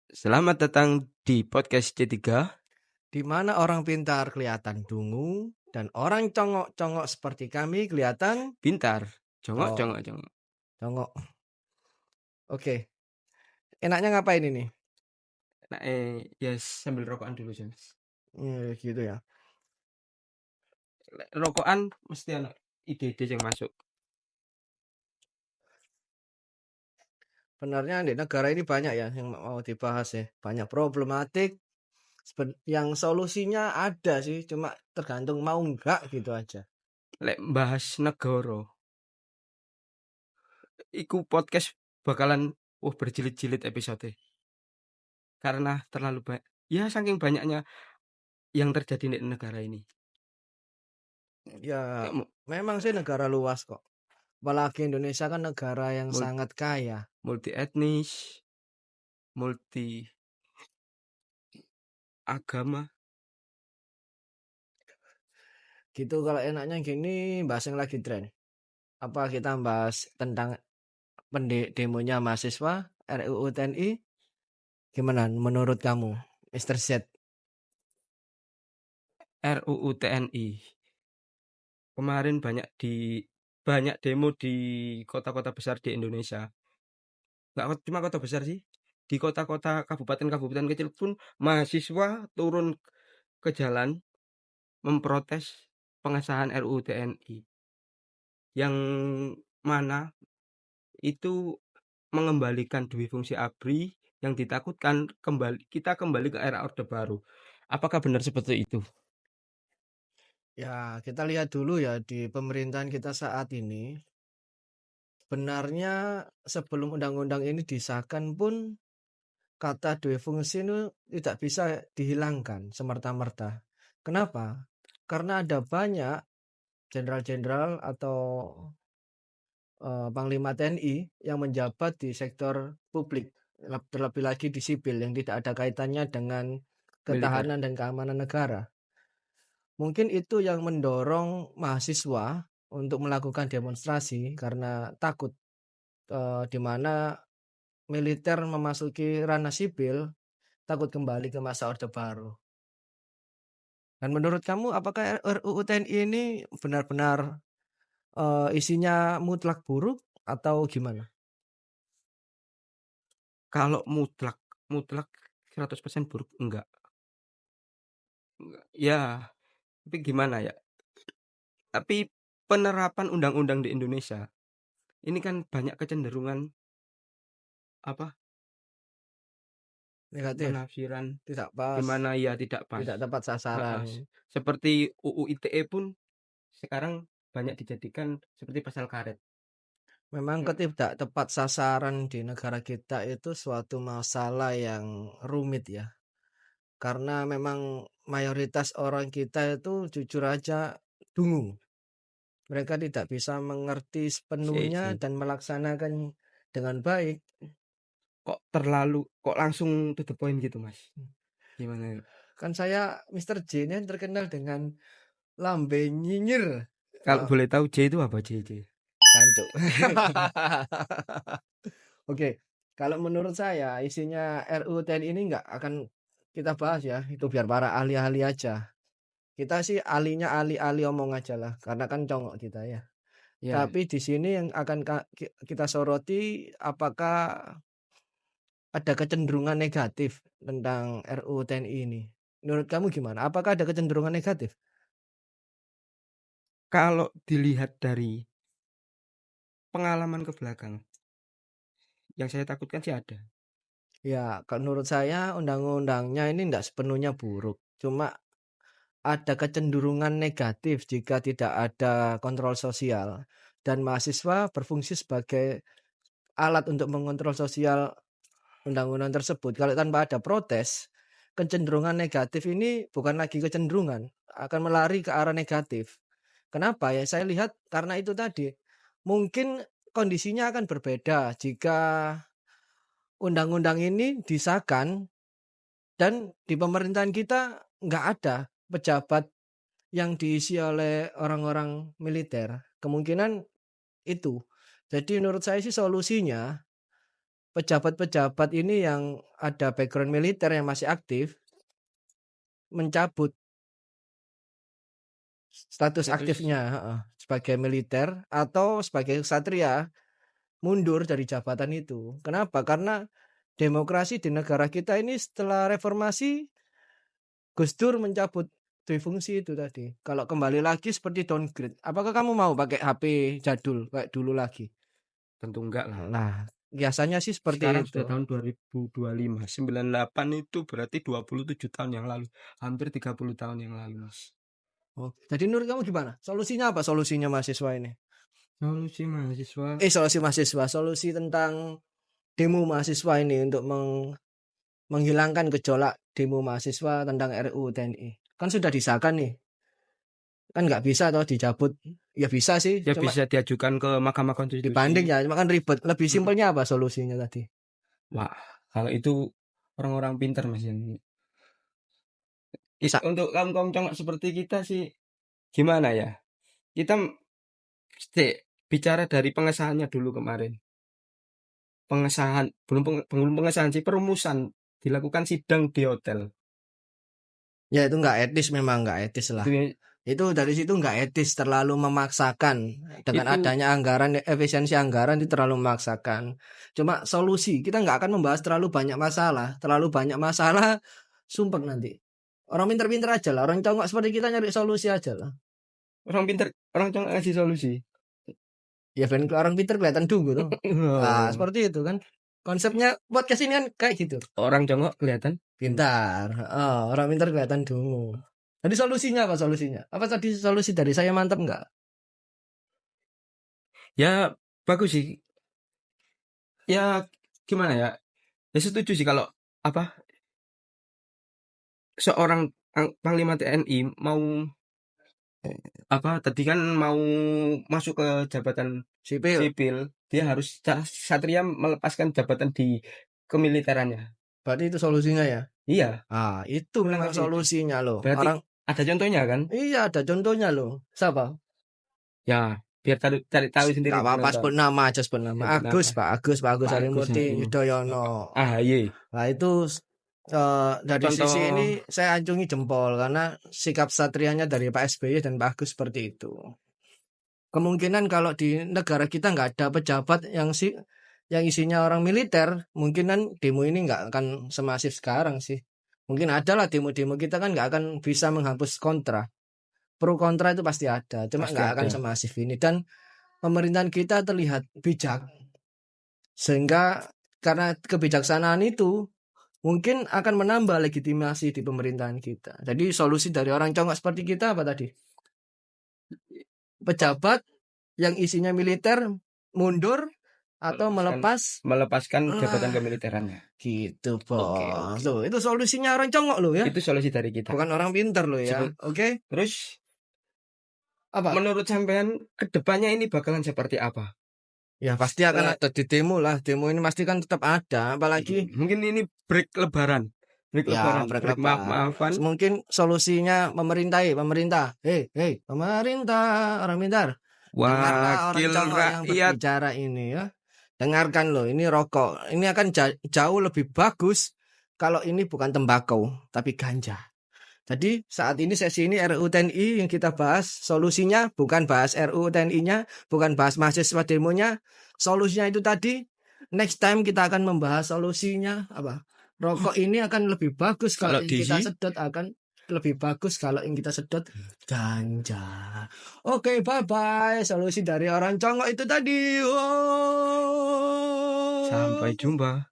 Selamat datang di podcast C3. Di mana orang pintar kelihatan dungu dan orang congok-congok seperti kami kelihatan Pintar. Congok, oh, congok, congok. congok. Oke, enaknya ngapain ini? Nah, ya sambil rokokan dulu, James. Gitu ya. Rokokan mesti ada ide-ide yang masuk. Benarnya di negara ini banyak ya yang mau dibahas ya. Banyak problematik yang solusinya ada sih, cuma tergantung mau enggak gitu aja. Lek bahas negara, iku podcast bakalan berjilid-jilid episode. Karena terlalu banyak. Ya saking banyaknya yang terjadi di negara ini. Ya, Kayak memang sih negara luas kok. Apalagi Indonesia kan negara yang mul- sangat kaya. multi etnis, multi agama. Gitu kalau enaknya gini, bahas yang lagi tren. Apa kita bahas tentang demonya mahasiswa RUU TNI? Gimana menurut kamu, Mr. Z? RUU TNI. Kemarin banyak demo di kota-kota besar di Indonesia. Nggak cuma kota besar sih. Di kota-kota kabupaten-kabupaten kecil pun mahasiswa turun ke jalan memprotes pengesahan RUU TNI. Yang mana itu mengembalikan dui fungsi ABRI yang ditakutkan kita kembali ke era Orde Baru. Apakah benar seperti itu? Ya, kita lihat dulu ya di pemerintahan kita saat ini. Sebenarnya sebelum undang-undang ini disahkan pun kata due fungsi itu tidak bisa dihilangkan semerta-merta. Kenapa? Karena ada banyak jenderal-jenderal atau Panglima TNI yang menjabat di sektor publik, terlebih lagi di sipil yang tidak ada kaitannya dengan Militer. ketahanan dan keamanan negara. Mungkin itu yang mendorong mahasiswa untuk melakukan demonstrasi karena takut di mana militer memasuki ranah sipil, takut kembali ke masa Orde Baru. Dan menurut kamu apakah RUU TNI ini benar-benar isinya mutlak buruk atau gimana? Kalau mutlak 100% buruk enggak. Ya, tapi gimana ya? Tapi penerapan undang-undang di Indonesia ini kan banyak kecenderungan apa Negatif, penafsiran tidak di pas, mana ya tidak pas. tidak tepat sasaran. Ha-ha. Seperti UU ITE pun sekarang banyak dijadikan seperti pasal karet. Memang Hmm, ketidak tepat sasaran di negara kita itu suatu masalah yang rumit ya. Karena memang mayoritas orang kita itu jujur aja dungu. Mereka tidak bisa mengerti sepenuhnya si. dan melaksanakan dengan baik. Kok langsung to the point gitu, Mas? Gimana? Kan saya Mr. J ini terkenal dengan lambe nyinyir. Kalau Ah, boleh tahu J itu apa J? Jancuk. Oke, kalau menurut saya isinya RUU TNI ini nggak akan kita bahas ya. Itu biar para ahli-ahli aja. Kita sih ahlinya ahli-ahli omong aja lah. Karena kan congok kita ya. Ya, Tapi di sini yang akan kita soroti apakah ada kecenderungan negatif tentang RUU TNI ini. Menurut kamu gimana? Apakah ada kecenderungan negatif? kalau dilihat dari pengalaman ke belakang, yang saya takutkan sih ada. Ya, kalau menurut saya undang-undangnya ini tidak sepenuhnya buruk. Cuma ada kecenderungan negatif jika tidak ada kontrol sosial. Dan mahasiswa berfungsi sebagai alat untuk mengontrol sosial undang-undang tersebut. Kalau tanpa ada protes, kecenderungan negatif ini bukan lagi kecenderungan, akan melari ke arah negatif. Kenapa ya? Saya lihat karena itu tadi. Mungkin kondisinya akan berbeda jika undang-undang ini disahkan dan di pemerintahan kita nggak ada pejabat yang diisi oleh orang-orang militer. Kemungkinan itu. Jadi menurut saya sih solusinya pejabat-pejabat ini yang ada background militer yang masih aktif mencabut status aktifnya sebagai militer atau sebagai ksatria, mundur dari jabatan itu. Kenapa? Karena demokrasi di negara kita ini setelah reformasi Gus Dur mencabut dui fungsi itu tadi. Kalau kembali lagi seperti downgrade. Apakah kamu mau pakai HP jadul kayak dulu lagi? Tentu enggak lah. Nah, biasanya sih seperti Sekarang itu. sudah tahun 2025. 98 itu berarti 27 tahun yang lalu. Hampir 30 tahun yang lalu, Mas. Oh, jadi menurut kamu gimana? Solusinya apa solusinya mahasiswa ini? Solusi mahasiswa. Solusi mahasiswa, solusi tentang demo mahasiswa ini untuk menghilangkan gejolak demo mahasiswa tentang RUU TNI. Kan sudah disahkan nih. Kan nggak bisa toh dicabut. Ya bisa sih, Ya cuma bisa diajukan ke Mahkamah Konstitusi. dibanding ya, cuma kan ribet. Lebih simpelnya apa solusinya tadi? Wah, kalau itu orang-orang pintar, Mas. Untuk kaum-kaum congok seperti kita sih gimana ya? Kita bicara dari pengesahannya dulu kemarin. Pengesahan, belum pengesahan sih, perumusan, dilakukan sidang di hotel. Ya itu nggak etis, memang nggak etis lah. Itu dari situ nggak etis, terlalu memaksakan dengan adanya anggaran, efisiensi anggaran itu terlalu memaksakan. Cuma solusi, kita nggak akan membahas terlalu banyak masalah, sumpah nanti. Orang pinter-pinter aja lah, orang congok seperti kita nyari solusi aja lah. Orang pinter, orang congok ngasih solusi. Ya kan orang pinter kelihatan dungu tuh. Nah, seperti itu kan. Konsepnya podcast ini kan kayak gitu. Orang congok kelihatan pintar. Orang pintar kelihatan dungu. Jadi solusinya apa solusinya? Apa tadi solusi dari saya mantap enggak? Ya bagus sih. Ya gimana ya? Ya setuju sih kalau apa seorang Panglima TNI mau tadi kan mau masuk ke jabatan sipil, dia harus satria melepaskan jabatan di kemiliterannya. Berarti itu solusinya ya? Iya. Itu memang solusinya loh. Berarti orang ada contohnya kan? Iya, ada contohnya loh. Siapa? Ya, biar cari tahu sendiri. Gak apa-apa, sebut nama aja, sebut nama. Pak Agus Harimurti Yudhoyono. AHY. Nah itu dari sisi ini saya acungi jempol karena sikap satrianya dari Pak SBY dan Pak Agus seperti itu. Kemungkinan kalau di negara kita nggak ada pejabat yang isinya orang militer, mungkinan demo ini nggak akan semasif sekarang sih. Mungkin ada lah demo-demo, kita kan nggak akan bisa menghapus kontra. Pro kontra itu pasti ada, cuma nggak akan semasif ini. Dan pemerintahan kita terlihat bijak, sehingga karena kebijaksanaan itu mungkin akan menambah legitimasi di pemerintahan kita. Jadi solusi dari orang congok seperti kita apa tadi? Pejabat yang isinya militer mundur atau melepaskan jabatan kemiliterannya. Gitu, Bos. Tuh, itu solusinya orang congok loh ya. Itu solusi dari kita. Bukan orang pintar loh ya. Oke. Terus apa? Menurut sampean kedepannya ini bakalan seperti apa? Ya pasti akan ada di demo lah. Demo ini pasti kan tetap ada. Apalagi mungkin ini break lebaran. Break maaf-maafan. Mungkin solusinya pemerintah. Hei, pemerintah, orang pintar. Wakil rakyat yang berbicara ini ya. Dengarkan loh, ini rokok. Ini akan jauh lebih bagus kalau ini bukan tembakau, tapi ganja. Jadi saat ini sesi ini RUU TNI yang kita bahas, solusinya bukan bahas RUU TNI-nya, bukan bahas mahasiswa demonya. Solusinya itu tadi, next time kita akan membahas solusinya apa? Rokok ini akan lebih bagus kalau kita sedot, akan lebih bagus kalau yang kita sedot ganja. Oke, bye-bye. Solusi dari orang congok itu tadi. Sampai jumpa.